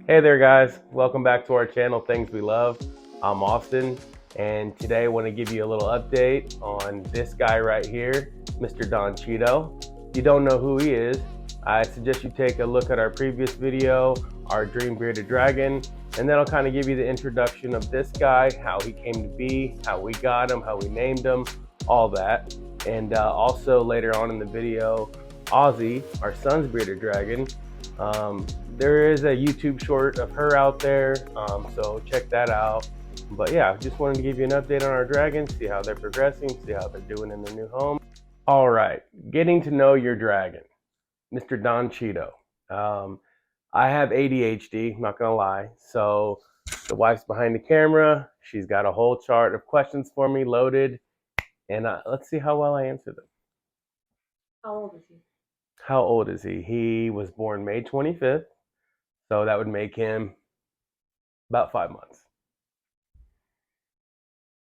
Hey there guys, welcome back to our channel, Things We Love. I'm Austin, and today I want to give you a little update on this guy right here, Mr. Don Cheeto. If you don't know who he is, I suggest you take a look at our previous video, our Dream Bearded Dragon, and that'll kind of give you the introduction of this guy, how he came to be, how we got him, how we named him, all that. And also later on in the video, Ozzy, our son's Bearded Dragon. There is a YouTube short of her out there, so check that out. But yeah, just wanted to give you an update on our dragons, see how they're progressing, see how they're doing in their new home. All right, getting to know your dragon, Mr. Don Cheeto. I have ADHD, not gonna lie. So the wife's behind the camera. She's got a whole chart of questions for me loaded, and let's see how well I answer them. How old is he? How old is he? He was born May 25th. So that would make him about 5 months.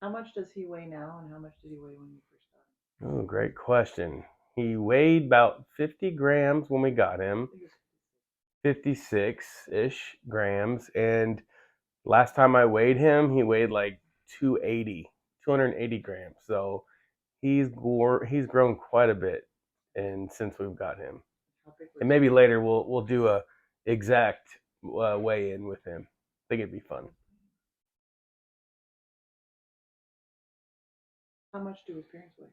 How much does he weigh now, and how much did he weigh when you first got Oh, great question. He weighed about 50 grams when we got him, him? 56-ish grams. And last time I weighed him, he weighed like 280 grams. So he's grown quite a bit and since we've got him. And maybe later we'll do a exact weigh in with him. I think it'd be fun. How much do his parents weigh?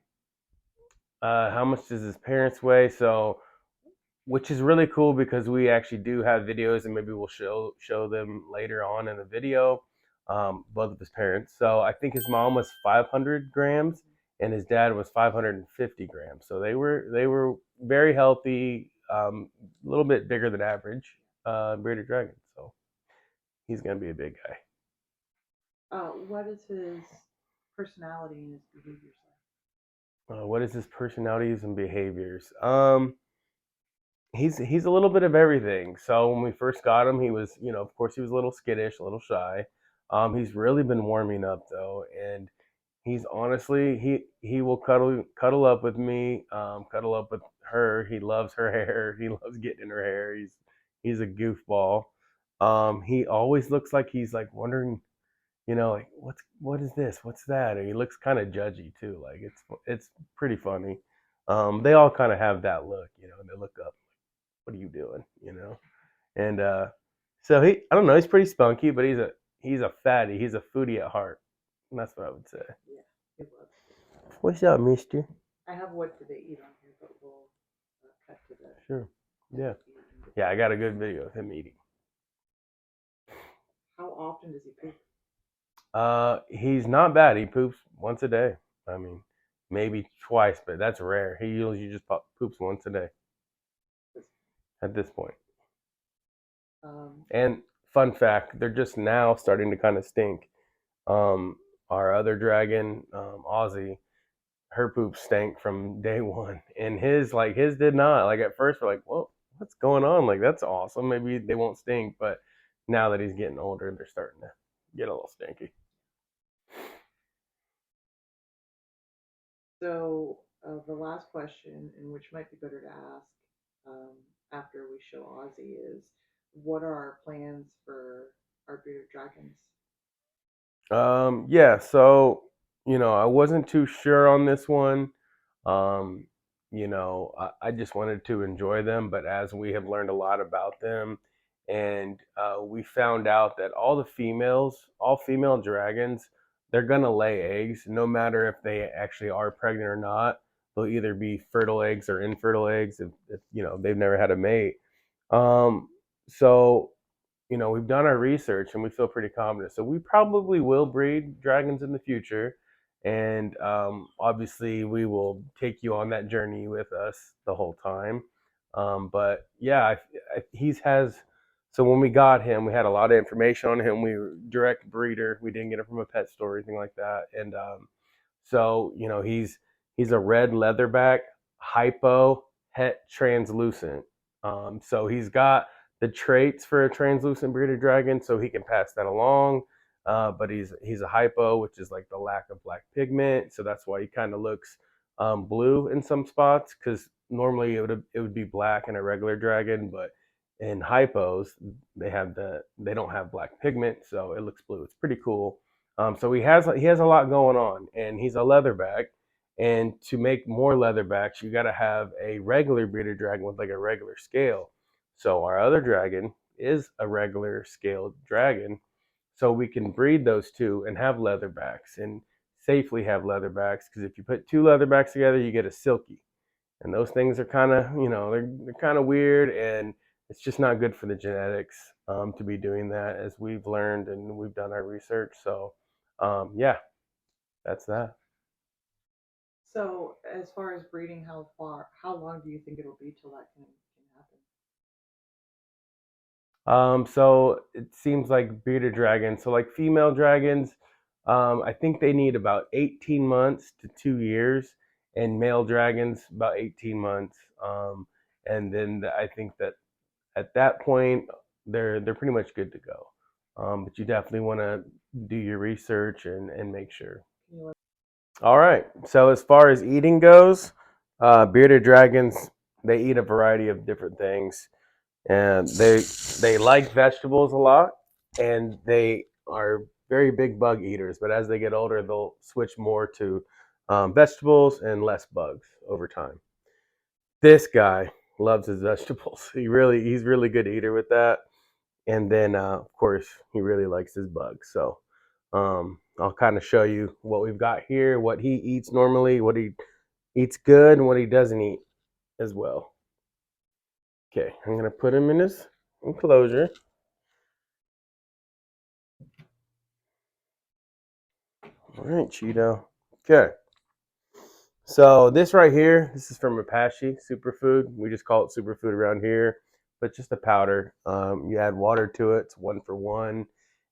How much does his parents weigh? So, which is really cool because we actually do have videos, and maybe we'll show them later on in the video. Both of his parents. So I think his mom was 500 grams, and his dad was 550 grams. So they were very healthy, a little bit bigger than average bearded dragon. So he's gonna be a big guy. What is his personality and his behaviors What is his personalities and behaviors? He's a little bit of everything. So when we first got him, he was, of course, he was a little skittish, a little shy. He's really been warming up though, and he's honestly he will cuddle up with me, cuddle up with her. He loves her hair. He loves getting in her hair. He's a goofball. He always looks like he's like wondering, like what is this? What's that? And he looks kind of judgy too. Like it's pretty funny. They all kind of have that look, they look up, what are you doing, And so I don't know, he's pretty spunky, but he's a fatty. He's a foodie at heart. And that's what I would say. Yeah, it was. What's up, mister? I have what do they eat on here, but we'll cut to the. Sure. Yeah. Yeah, I got a good video of him eating. How often does he poop? He's not bad. He poops once a day. I mean, maybe twice, but that's rare. He usually just poops once a day at this point. And fun fact, they're just now starting to kind of stink. Our other dragon, Ozzy, her poop stank from day one, and his did not. Like at first, we're like, well, what's going on? Like that's awesome. Maybe they won't stink, but now that he's getting older, they're starting to get a little stinky. So the last question, and which might be better to ask after we show Ozzy, is what are our plans for our bearded dragons? Yeah, so I wasn't too sure on this one. Um, I just wanted to enjoy them, but as we have learned a lot about them, and we found out that all female dragons, they're gonna lay eggs, no matter if they actually are pregnant or not. They'll either be fertile eggs or infertile eggs if they've never had a mate. So we've done our research and we feel pretty confident. So we probably will breed dragons in the future. And obviously, we will take you on that journey with us the whole time. But yeah, he's has. So when we got him, we had a lot of information on him. We were direct breeder. We didn't get him from a pet store or anything like that. And so he's a red leatherback, hypo, het translucent. So he's got the traits for a translucent bearded dragon, so he can pass that along. But he's a hypo, which is like the lack of black pigment, so that's why he kind of looks blue in some spots. Because normally it would be black in a regular dragon, but in hypos, they don't have black pigment, so it looks blue. It's pretty cool. So he has a lot going on, and he's a leatherback. And to make more leatherbacks, you got to have a regular bearded dragon with like a regular scale. So our other dragon is a regular scaled dragon, so we can breed those two and have leatherbacks and safely have leatherbacks. Because if you put two leatherbacks together, you get a silky, and those things are kind of they're kind of weird, and it's just not good for the genetics to be doing that, as we've learned and we've done our research. So yeah, that's that. So, as far as breeding, how long do you think it'll be till that can happen? So it seems like bearded dragons, so like female dragons, I think they need about 18 months to 2 years, and male dragons about 18 months. And then I think that at that point they're pretty much good to go. But you definitely want to do your research and make sure. All right. So as far as eating goes, bearded dragons, they eat a variety of different things, and they like vegetables a lot, and they are very big bug eaters. But as they get older, they'll switch more to vegetables and less bugs over time. This guy loves his vegetables. He's really good eater with that. And then of course he really likes his bugs. So I'll kind of show you what we've got here, what he eats normally, what he eats good, and what he doesn't eat as well. Okay, I'm gonna put him in his enclosure. All right, Cheeto. Okay. So this right here, this is from Apache Superfood. We just call it superfood around here, but just a powder. You add water to it. It's 1 for 1,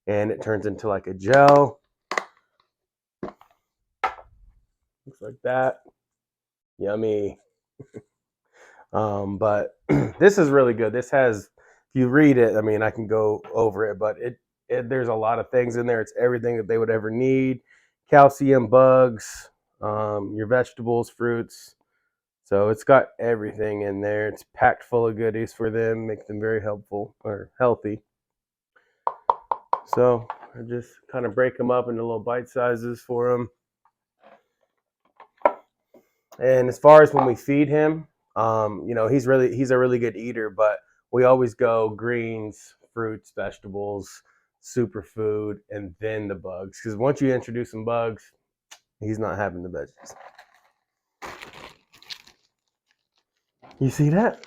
and it turns into like a gel. Looks like that. Yummy. But this is really good. This has, if you read it, I mean, I can go over it, but there's a lot of things in there. It's everything that they would ever need: calcium, bugs, your vegetables, fruits. So it's got everything in there. It's packed full of goodies for them, make them very helpful or healthy. So I just kind of break them up into little bite sizes for them. And as far as when we feed him, he's a really good eater, but we always go greens, fruits, vegetables, superfood, and then the bugs. Because once you introduce some bugs, he's not having the veggies. You see that?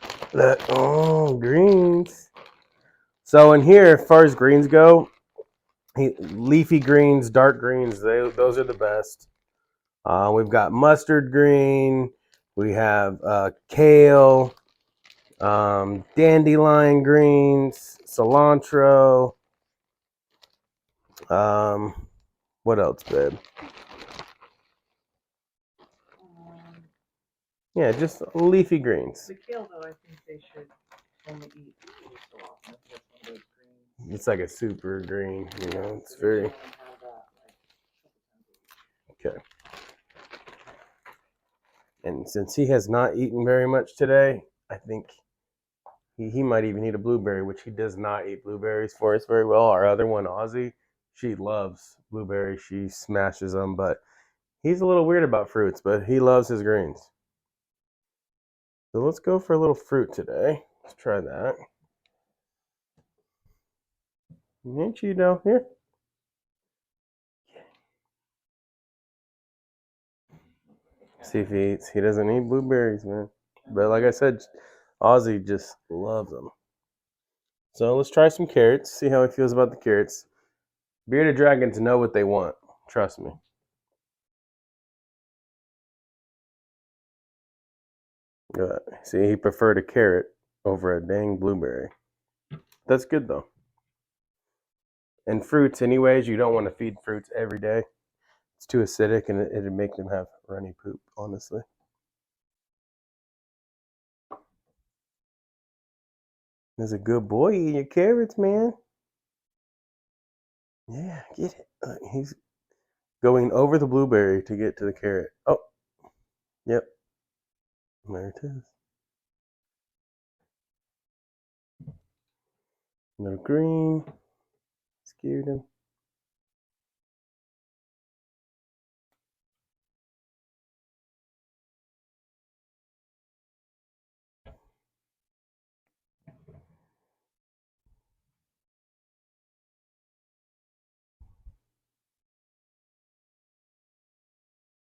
Greens. So in here, as far as greens go, leafy greens, dark greens, those are the best. We've got mustard green. We have kale, dandelion greens, cilantro. What else, babe? Um, Yeah, just leafy greens. the kale, though, I think they should only eat every so often. That's one of those greens. It's like a super green, it's So very have that like a couple times a week. okay. And since he has not eaten very much today, I think he might even eat a blueberry, which he does not eat blueberries for us very well. Our other one, Ozzy, she loves blueberries. She smashes them, but he's a little weird about fruits, but he loves his greens. So let's go for a little fruit today. Let's try that. Ain't you down here? See if he eats. He doesn't eat blueberries, man. But like I said, Ozzy just loves them. So let's try some carrots. See how he feels about the carrots. Bearded dragons know what they want. Trust me. See, he preferred a carrot over a dang blueberry. That's good though. And fruits, anyways, you don't want to feed fruits every day. It's too acidic, and it'd make them have runny poop, honestly. There's a good boy eating your carrots, man. Yeah, get it. He's going over the blueberry to get to the carrot. Oh, yep. There it is. No green. Scared him.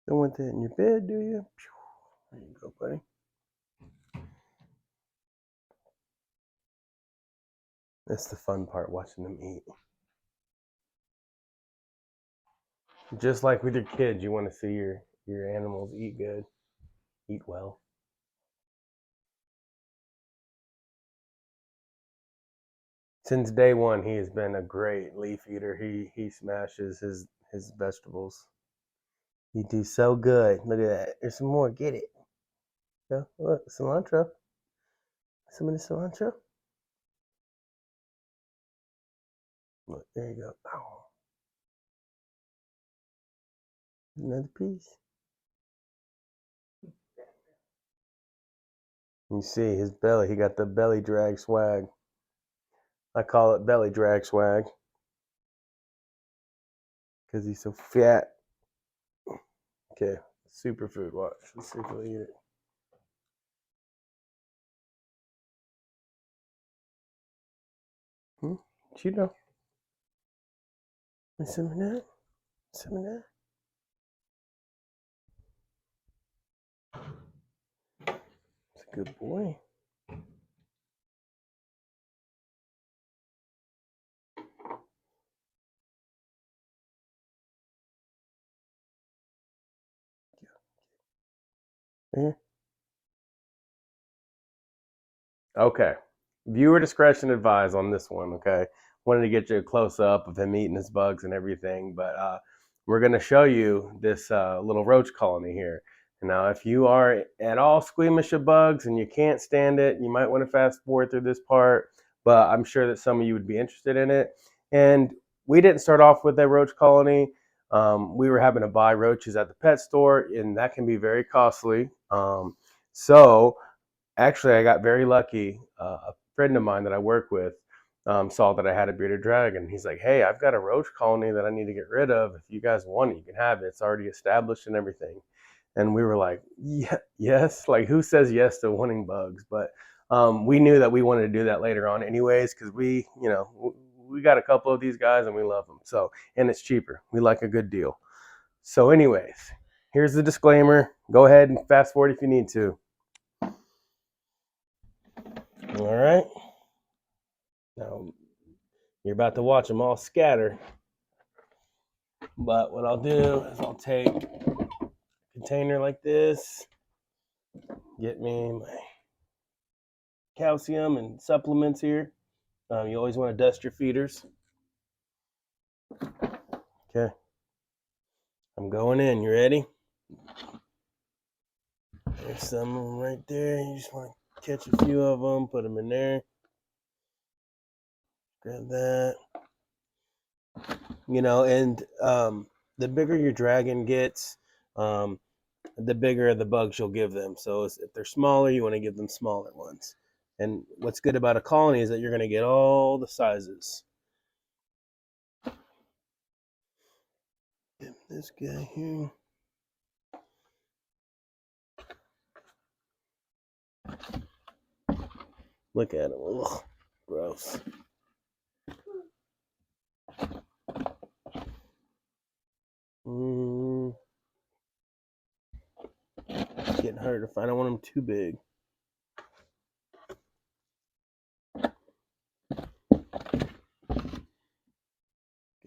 Don't want that in your bed, do you? There you go, buddy. That's the fun part, watching them eat. Just like with your kids, you want to see your animals eat good, eat well. Since day one, he has been a great leaf eater. He smashes his vegetables. You do so good. Look at that. There's some more. Get it. Yeah, look, cilantro. Some of the cilantro. Look, there you go. Oh, another piece. You see his belly. He got the belly drag swag. I call it belly drag swag because he's so fat. Okay, superfood. Watch. Let's see if he'll eat it. Cheeto. Some of that. Some of that. It's a good boy. Here. Okay. Viewer discretion advised on this one, okay? Wanted to get you a close up of him eating his bugs and everything, but we're going to show you this little roach colony here. Now, if you are at all squeamish of bugs and you can't stand it, you might want to fast forward through this part, but I'm sure that some of you would be interested in it. And we didn't start off with a roach colony. We were having to buy roaches at the pet store, and that can be very costly. So actually, I got very lucky. A friend of mine that I work with saw that I had a bearded dragon. He's like, "Hey, I've got a roach colony that I need to get rid of. If you guys want it, you can have it. It's already established and everything." And we were like, "Yeah, yes." Like, who says yes to wanting bugs? But we knew that we wanted to do that later on, anyways, because we got a couple of these guys and we love them. So, and it's cheaper. We like a good deal. So, anyways, here's the disclaimer. Go ahead and fast forward if you need to. All right. Now, you're about to watch them all scatter. But what I'll do is I'll take a container like this, get me my calcium and supplements here. You always want to dust your feeders. Okay. I'm going in. You ready? There's some of them right there. You just want to catch a few of them, put them in there. Grab that. And the bigger your dragon gets, the bigger the bugs you'll give them. So if they're smaller, you want to give them smaller ones. And what's good about a colony is that you're going to get all the sizes. Get this guy here. Look at him. Ugh, gross. It's getting harder to find. I don't want them too big.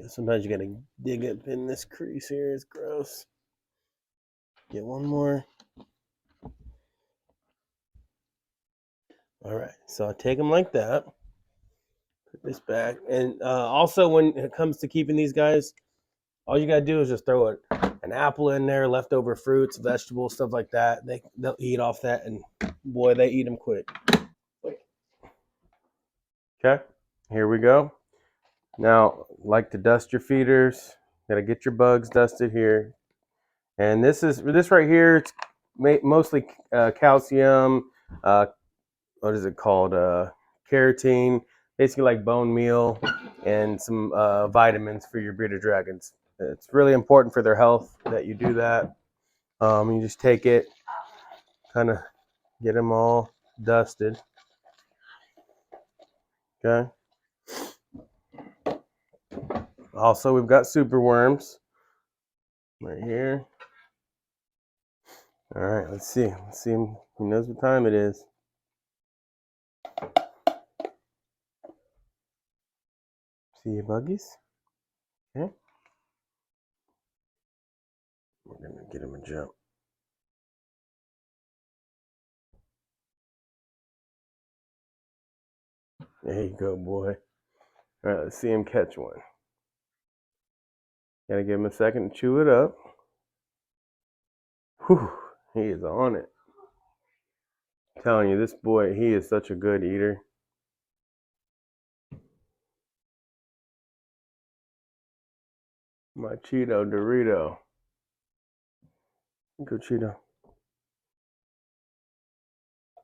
Sometimes you gotta dig up in this crease here. It's gross. Get one more. All right, so I take them like that. Put this back, and also when it comes to keeping these guys, all you gotta do is just throw an apple in there, leftover fruits, vegetables, stuff like that. They'll eat off that, and boy, they eat them quick. Okay, here we go. Now, like to dust your feeders. Gotta get your bugs dusted here. And this right here. It's mostly calcium. What is it called? Carotene. basically like bone meal and some vitamins for your bearded dragons. It's really important for their health that you do that. You just take it, kind of get them all dusted. Okay. Also, we've got super worms right here. All right, let's see. Let's see. He knows what time it is. See your buggies? Okay. We're gonna get him a jump. There you go, boy. All right, let's see him catch one. Gotta give him a second to chew it up. Whew, he is on it. I'm telling you, this boy, he is such a good eater. My Cheeto Dorito. Go Cheeto.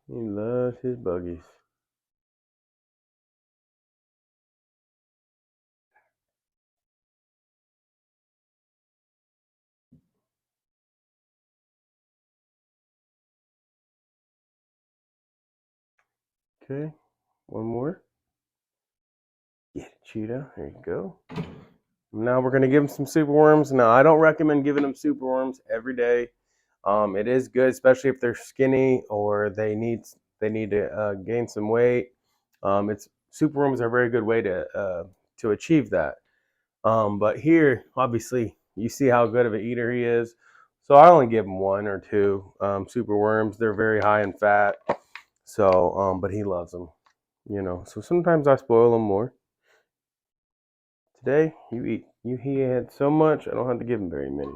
He loves his buggies. Okay, one more. Yeah, Cheeto. There you go. Now we're gonna give him some super worms. Now I don't recommend giving them super worms every day. It is good, especially if they're skinny or they need to gain some weight. It's super worms are a very good way to achieve that. But here, obviously, you see how good of an eater he is. So I only give him one or two super worms. They're very high in fat. So, but he loves them, you know. So sometimes I spoil him more. Today, he had so much, I don't have to give him very many.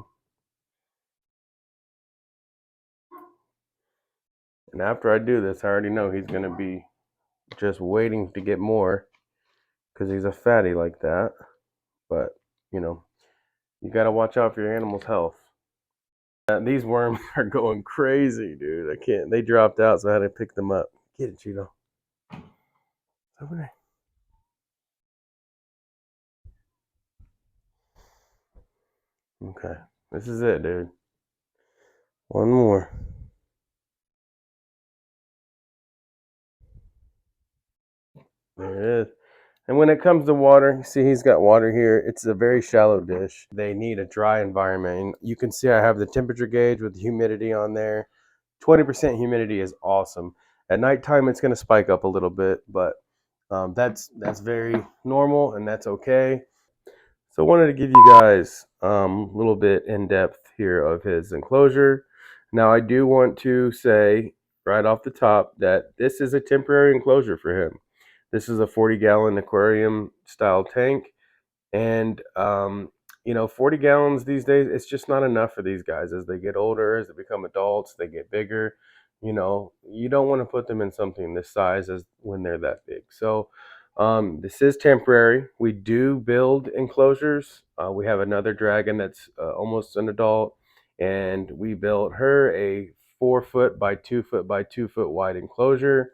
And after I do this, I already know he's going to be just waiting to get more because he's a fatty like that. But, you know, you got to watch out for your animal's health. These worms are going crazy, dude. I can't. They dropped out, so I had to pick them up. Get it, Cheeto. It's over there. Okay. This is it, dude. One more. There it is. And when it comes to water, you see he's got water here. It's a very shallow dish. They need a dry environment. And you can see I have the temperature gauge with the humidity on there. 20% humidity is awesome. At nighttime, it's going to spike up a little bit, but that's very normal and that's okay. So I wanted to give you guys a little bit in depth here of his enclosure. Now I do want to say right off the top that this is a temporary enclosure for him. This is a 40-gallon aquarium style tank. And, 40 gallons these days, it's just not enough for these guys. As they get older, as they become adults, they get bigger. You don't want to put them in something this size as when they're that big. So, this is temporary. We do build enclosures. We have another dragon that's almost an adult, and we built her a 4 foot by 2 foot by 2 foot wide enclosure.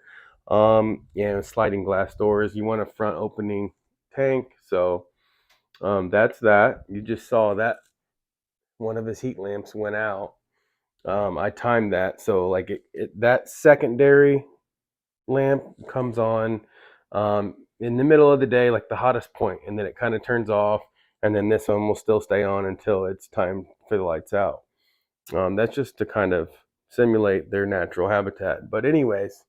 Sliding glass doors. You want a front opening tank, so that's that. You just saw that one of his heat lamps went out. I timed that, so like that secondary lamp comes on in the middle of the day, like the hottest point, and then it kind of turns off, and then this one will still stay on until it's time for the lights out. That's just to kind of simulate their natural habitat. But anyways,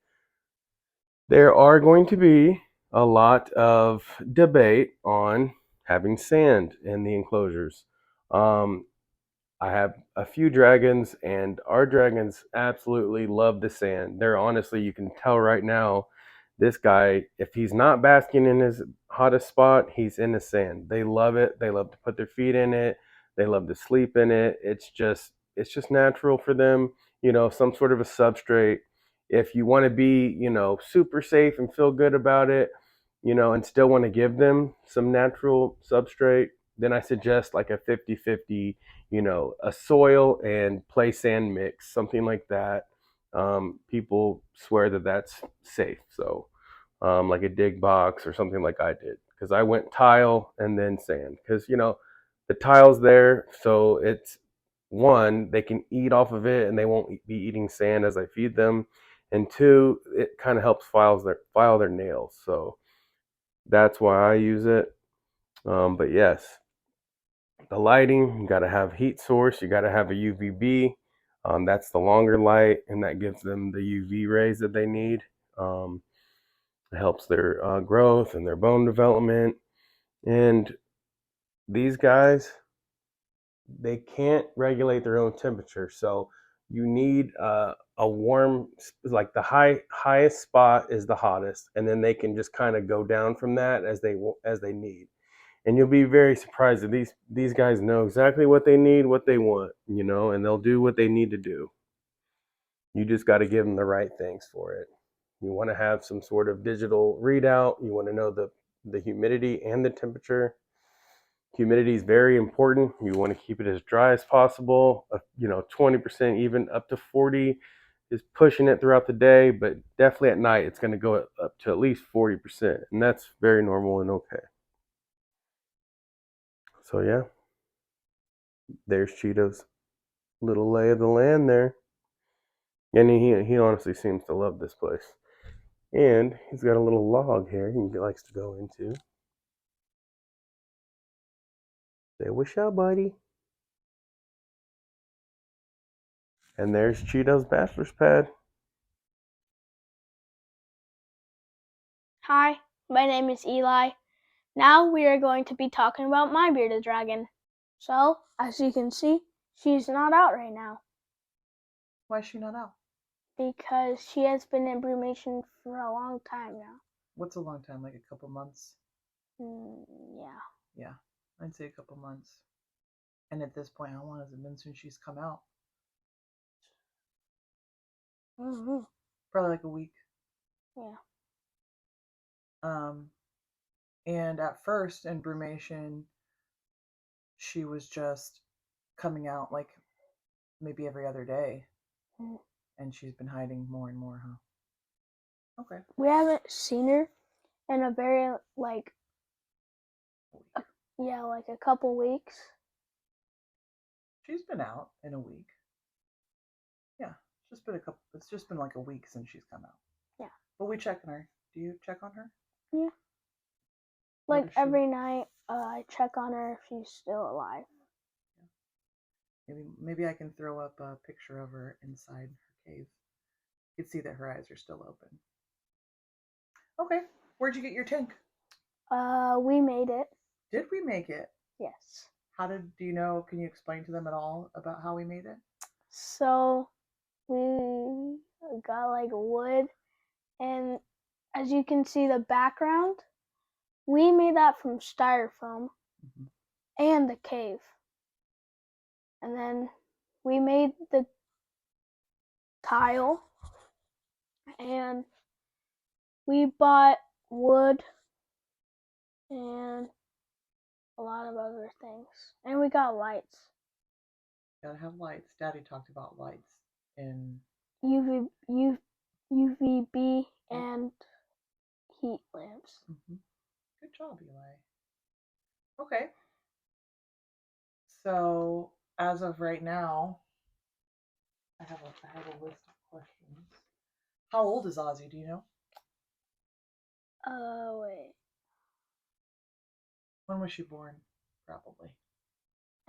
there are going to be a lot of debate on having sand in the enclosures. Um, I have a few dragons, and our dragons absolutely love the sand. They're honestly, you can tell right now, this guy, if he's not basking in his hottest spot, he's in the sand. They love it. They love to put their feet in it. They love to sleep in it. It's just natural for them. Some sort of a substrate. If you want to be, super safe and feel good about it, and still want to give them some natural substrate, then I suggest like a 50-50, a soil and play sand mix, something like that. People swear that that's safe. So like a dig box or something like I did, because I went tile and then sand, because the tile's there, so it's one, they can eat off of it and they won't be eating sand as I feed them, and two, it kind of helps file their nails, so that's why I use it. But yes, the lighting, you got to have heat source, you got to have a UVB. That's the longer light, and that gives them the UV rays that they need. Um, it helps their growth and their bone development. And these guys, they can't regulate their own temperature, so you need a warm, like the highest spot is the hottest, and then they can just kind of go down from that as they need. And you'll be very surprised that these guys know exactly what they need, what they want, and they'll do what they need to do. You just got to give them the right things for it. You want to have some sort of digital readout. You want to know the humidity and the temperature. Humidity is very important. You want to keep it as dry as possible. 20%, even up to 40 is pushing it throughout the day, but definitely at night it's going to go up to at least 40%, and that's very normal and okay. So yeah, there's Cheeto's little lay of the land there. And he honestly seems to love this place. And he's got a little log here he likes to go into. Say, what's up, buddy? And there's Cheeto's bachelor's pad. Hi, my name is Eli. Now we are going to be talking about my bearded dragon. So, as you can see, she's not out right now Why is she not out? because she has been in brumation for a long time now. What's a long time? Like a couple months? Yeah. Yeah, I'd say a couple months. And at this point, how long has it been since she's come out? Probably like a week. Yeah. And at first in brumation, she was just coming out like maybe every other day, and she's been hiding more and more, huh? Okay. We haven't seen her in a very like a couple weeks. She's been out in a week. Yeah, it's just been like a week since she's come out. Yeah. But we check on her. Do you check on her? Yeah. Like every night, I check on her if she's still alive. Maybe I can throw up a picture of her inside her cave. You can see that her eyes are still open. Okay. Where'd you get your tank? We made it. Did we make it? Yes. Do you know, can you explain to them at all about how we made it? So, we got like wood, and as you can see the background, we made that from styrofoam and the cave. And then we made the tile, and we bought wood and a lot of other things. And we got lights. Gotta have lights. Daddy talked about lights in UVB and heat lamps. Good job, Eli. Okay. So as of right now, I have a list of questions. How old is Ozzy? Do you know? Wait. When was she born? Probably.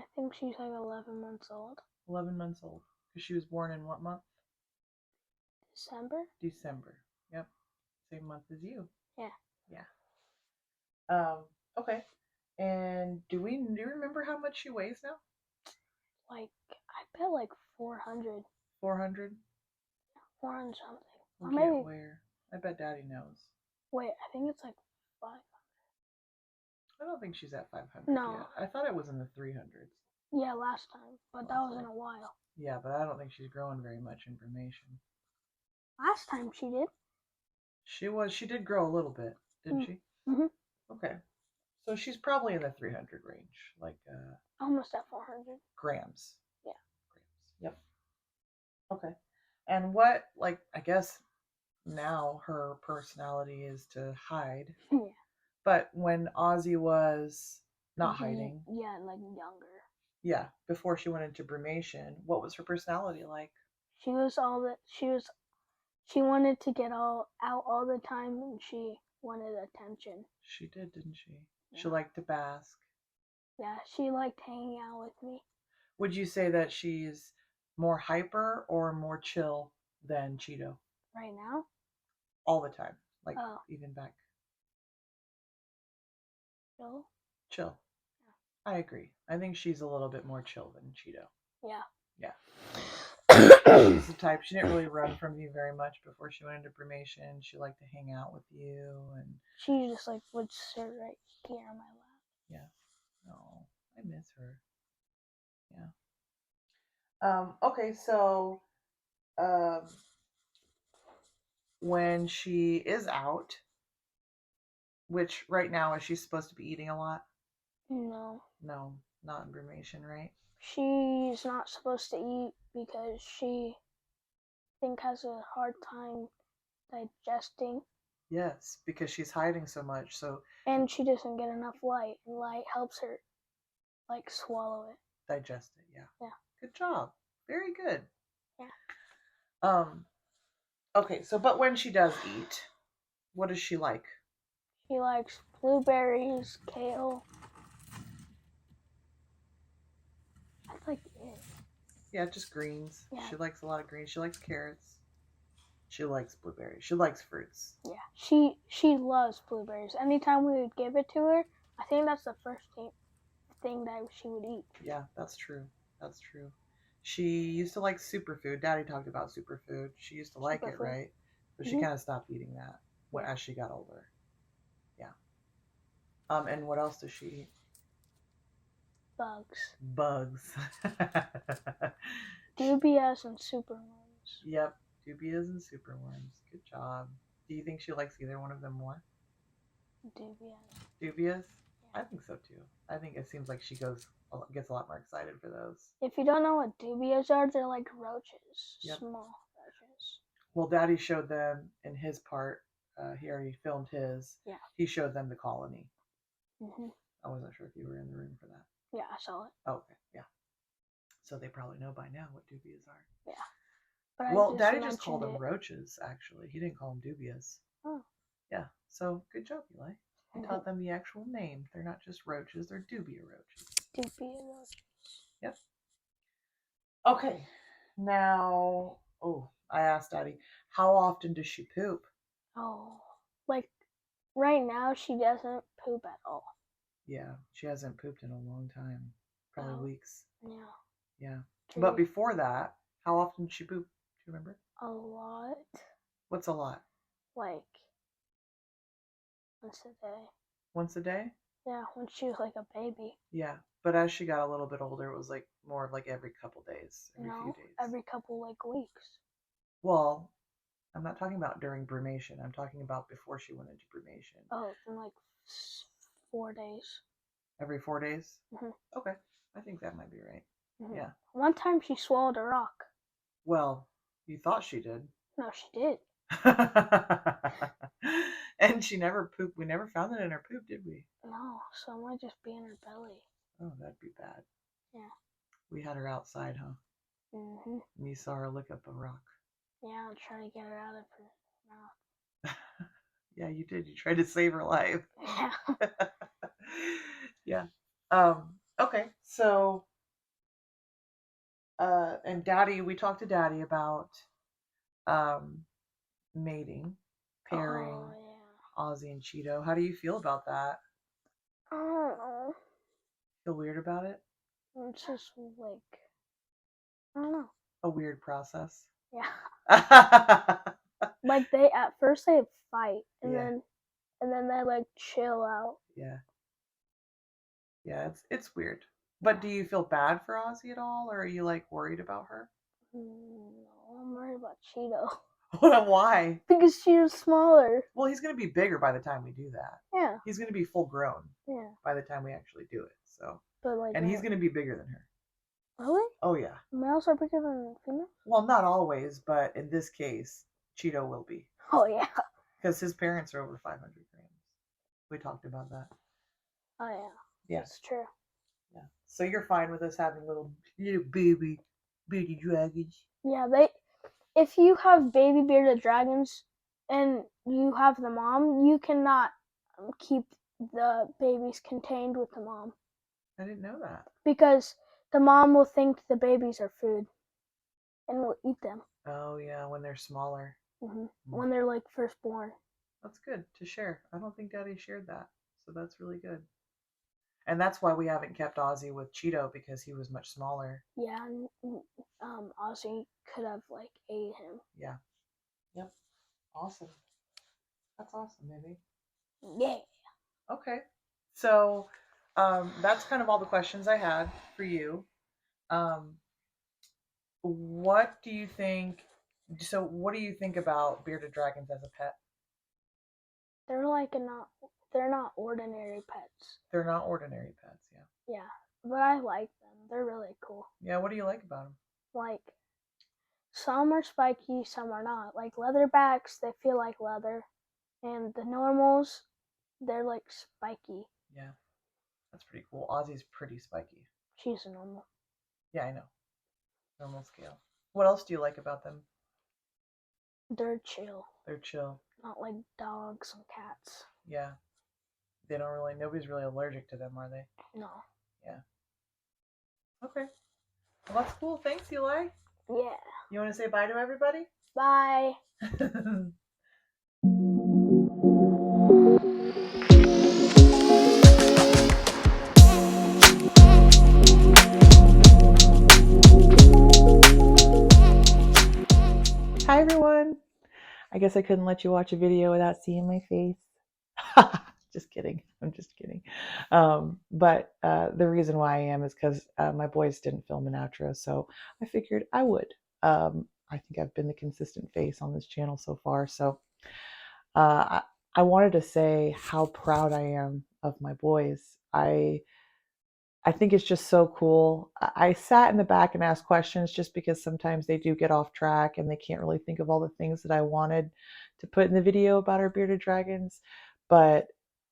I think she's like 11 months old. 11 months old. Because she was born in what month? December? December. Yep. Same month as you. Yeah. Yeah. Okay. And do you remember how much she weighs now? Like, I bet like 400. 400? 400 something. Or maybe. Where? I bet Daddy knows. Wait, I think it's like 500. I don't think she's at 500 no. yet. I thought it was in the 300s. Yeah, last time, but that was in a while. Yeah, but I don't think she's growing very much information. Last time she did. She did grow a little bit, didn't she? Mm-hmm. Okay. So she's probably in the 300 range, like almost at 400 grams. Yeah. Grams. Yep. Okay. And what, like, I guess now her personality is to hide. Yeah. But when Ozzy was not Mhm. hiding, Yeah, like younger. yeah, before she went into Brumation, what was her personality like? She was all that. She wanted to get out all the time, and she wanted attention. She did, didn't she? Yeah. She liked to bask. Yeah, she liked hanging out with me. Would you say that she's more hyper or more chill than Cheeto? Right now? All the time. Like, Oh. even back. No? Chill. I agree. I think she's a little bit more chill than Cheeto. Yeah. Yeah. She's the type, she didn't really run from you very much before she went into Brumation. She liked to hang out with you, and She just like would sit right here on my lap. yeah. Oh, I miss her. Yeah. Okay, so when she is out, which right now is she supposed to be eating a lot? No. No, not in Brumation, right? She's not supposed to eat because she has a hard time digesting. Yes, because she's hiding so much. So and she doesn't get enough light, and light helps her like swallow it. Digest it, yeah. Yeah. Good job. Very good. Yeah. Okay, so but when she does eat, what does she like? She likes blueberries, kale. That's like it. Yeah, just greens. Yeah. She likes a lot of greens. She likes carrots. She likes blueberries. She likes fruits. Yeah. She loves blueberries. Anytime we would give it to her, I think that's the first thing that she would eat. Yeah, that's true. That's true. She used to like superfood. Daddy talked about superfood. She used to like it, right? But she kind of stopped eating that as she got older. Yeah. And what else does she eat? Bugs. Bugs. Dubias and superworms. Yep, dubias and superworms. Good job. Do you think she likes either one of them more? Dubias. Dubias? I think so too. I think it seems like she gets a lot more excited for those. If you don't know what dubias are, they're like roaches. Yep. Small roaches. Well, Daddy showed them in his part. He already filmed his. Yeah. He showed them the colony. Mm-hmm. I wasn't sure if you were in the room for that. Yeah, I saw it. Oh, okay, yeah. So they probably know by now what dubias are. Yeah. But well, Daddy just called them roaches, actually. He didn't call them dubias. Oh. Yeah, so good job, Eli. You taught them the actual name. They're not just roaches, they're dubia roaches. Dubia roaches. Yep. Okay, now, I asked Daddy, how often does she poop? Oh, like right now she doesn't poop at all. Yeah, she hasn't pooped in a long time. Probably weeks. Yeah. Yeah. But before that, how often did she poop? Do you remember? A lot. What's a lot? Like once a day. Once a day? Yeah, when she was like a baby. Yeah, but as she got a little bit older, it was like more of like every couple days, every few days. Every couple like weeks. Well, I'm not talking about during Brumation. I'm talking about before she went into Brumation. Oh, in like 4 days. Every 4 days? Mm-hmm. Okay, I think that might be right. Mm-hmm. Yeah. One time she swallowed a rock. Well, you thought she did. No, she did. And she never pooped. We never found it in her poop, did we? No, so it might just be in her belly. Oh, that'd be bad. Yeah. We had her outside, huh? Mm-hmm. And you saw her lick up a rock. Yeah, I'll try to get her out of her mouth. Yeah, you did. You tried to save her life. Yeah. Yeah. Okay, so and Daddy, we talked to Daddy about mating, pairing Ozzy and Cheeto. How do you feel about that? I don't know. Feel weird about it? It's just like, I don't know. A weird process. Yeah. Like at first they fight, and then they like chill out. Yeah. Yeah, it's weird. But do you feel bad for Ozzy at all, or are you like worried about her? No, I'm worried about Cheeto. Why? Because she was smaller. Well, he's gonna be bigger by the time we do that. Yeah. He's gonna be full grown. Yeah. By the time we actually do it, so. But like. And he's gonna be bigger than her. Really? Oh yeah. Males are bigger than females? Well, not always, but in this case, Cheeto will be. Oh yeah. Because his parents are over 500 grams. We talked about that. Oh yeah. Yeah. That's true. Yeah. So you're fine with us having little baby dragons? Yeah, if you have baby bearded dragons and you have the mom, you cannot keep the babies contained with the mom I didn't know that. because the mom will think the babies are food and will eat them. Oh yeah, when they're smaller. When they're like first born. That's good to share. I don't think Daddy shared that, so that's really good. And that's why we haven't kept Ozzy with Cheeto because he was much smaller. Yeah, and Ozzy could have like ate him. Yeah. Yep. Awesome. That's awesome, baby. Yeah. Okay. So that's kind of all the questions I had for you. Um, what do you think? So, what do you think about bearded dragons as a pet? They're like they're not ordinary pets. They're not ordinary pets, yeah. Yeah, but I like them. They're really cool. Yeah, what do you like about them? Like some are spiky, some are not. Like leatherbacks, they feel like leather, and the normals, they're like spiky. Yeah, that's pretty cool. Ozzy's pretty spiky. She's a normal. Yeah, I know. Normal scale. What else do you like about them? They're chill. They're chill. Not like dogs and cats. Yeah. They don't really, nobody's really allergic to them, are they? No. Yeah. Okay. Well, that's cool. Thanks, Eli. Yeah. You want to say bye to everybody? Bye. Hi, everyone. I guess I couldn't let you watch a video without seeing my face. Just kidding. I'm just kidding. But the reason why I am is because my boys didn't film an outro, so I figured I would. I think I've been the consistent face on this channel so far. So I wanted to say how proud I am of my boys. I think it's just so cool. I sat in the back and asked questions just because sometimes they do get off track and they can't really think of all the things that I wanted to put in the video about our bearded dragons. But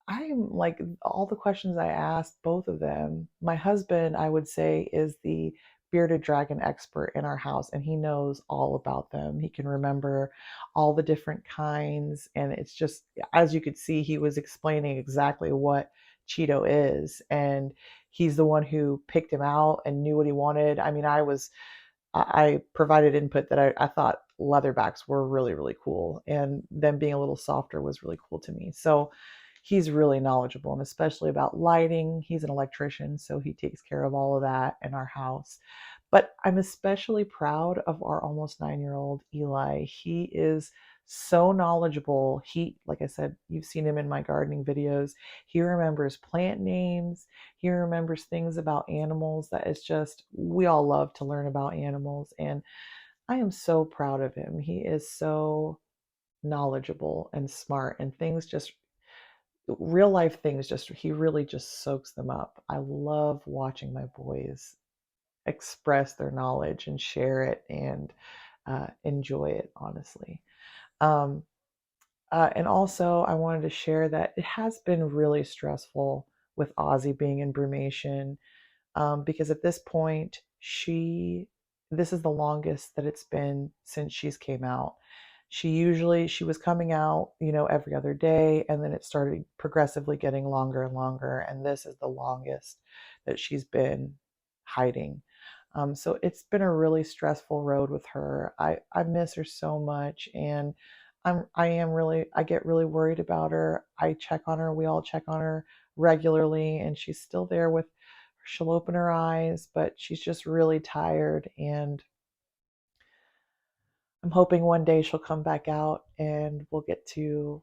I'm like, all the questions I asked, both of them, my husband, I would say, is the bearded dragon expert in our house, and he knows all about them. He can remember all the different kinds. And it's just, as you could see, he was explaining exactly what Cheeto is. And he's the one who picked him out and knew what he wanted. I mean, I provided input that I thought leatherbacks were really, really cool. And them being a little softer was really cool to me. So he's really knowledgeable, and especially about lighting. He's an electrician, so he takes care of all of that in our house. But I'm especially proud of our almost 9-year-old Eli. He is so knowledgeable. He, like I said, you've seen him in my gardening videos. He remembers plant names. He remembers things about animals. That is just, we all love to learn about animals. And I am so proud of him. He is so knowledgeable and smart, and things just, real life things, just, he really just soaks them up. I love watching my boys express their knowledge and share it and enjoy it, honestly. Um, and also, I wanted to share that it has been really stressful with Ozzy being in Brumation, because at this point, this is the longest that it's been since she's came out. She was coming out, every other day, and then it started progressively getting longer and longer, and this is the longest that she's been hiding. So it's been a really stressful road with her. I miss her so much, and I get really worried about her. I check on her. We all check on her regularly, and she's still there with, she'll open her eyes, but she's just really tired. And I'm hoping one day she'll come back out and we'll get to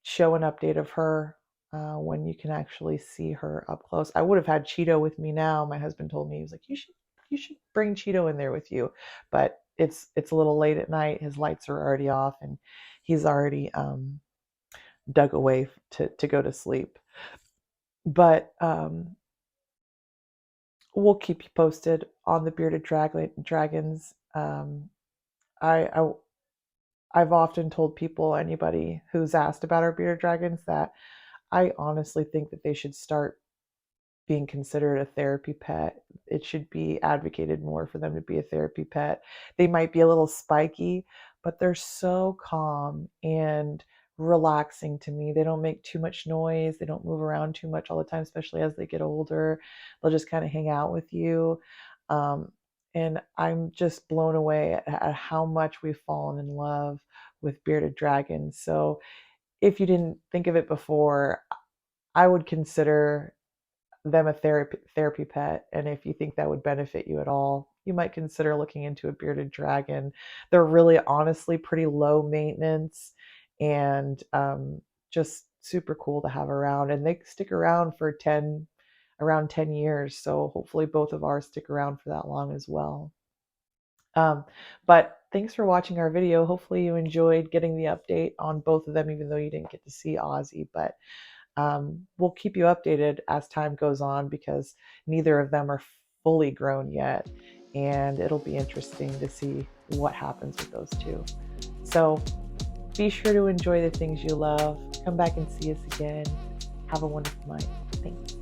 show an update of her when you can actually see her up close. I would have had Cheeto with me now. My husband told me, he was like, you should bring Cheeto in there with you. But it's a little late at night. His lights are already off, and he's already dug away to go to sleep. But we'll keep you posted on the bearded dragons. I I've often told people, anybody who's asked about our bearded dragons, that I honestly think that they should start being considered a therapy pet. It should be advocated more for them to be a therapy pet. They might be a little spiky, but they're so calm and relaxing to me. They don't make too much noise. They don't move around too much all the time, especially as they get older. They'll just kind of hang out with you. Um, and I'm just blown away at how much we've fallen in love with bearded dragons. So if you didn't think of it before, I would consider them a therapy pet, and if you think that would benefit you at all, you might consider looking into a bearded dragon. They're really honestly pretty low maintenance, and just super cool to have around, and they stick around for around 10 years, so hopefully both of ours stick around for that long as well. But thanks for watching our video. Hopefully you enjoyed getting the update on both of them, even though you didn't get to see Ozzy. But we'll keep you updated as time goes on, because neither of them are fully grown yet, and it'll be interesting to see what happens with those two. So be sure to enjoy the things you love. Come back and see us again. Have a wonderful night. Thanks.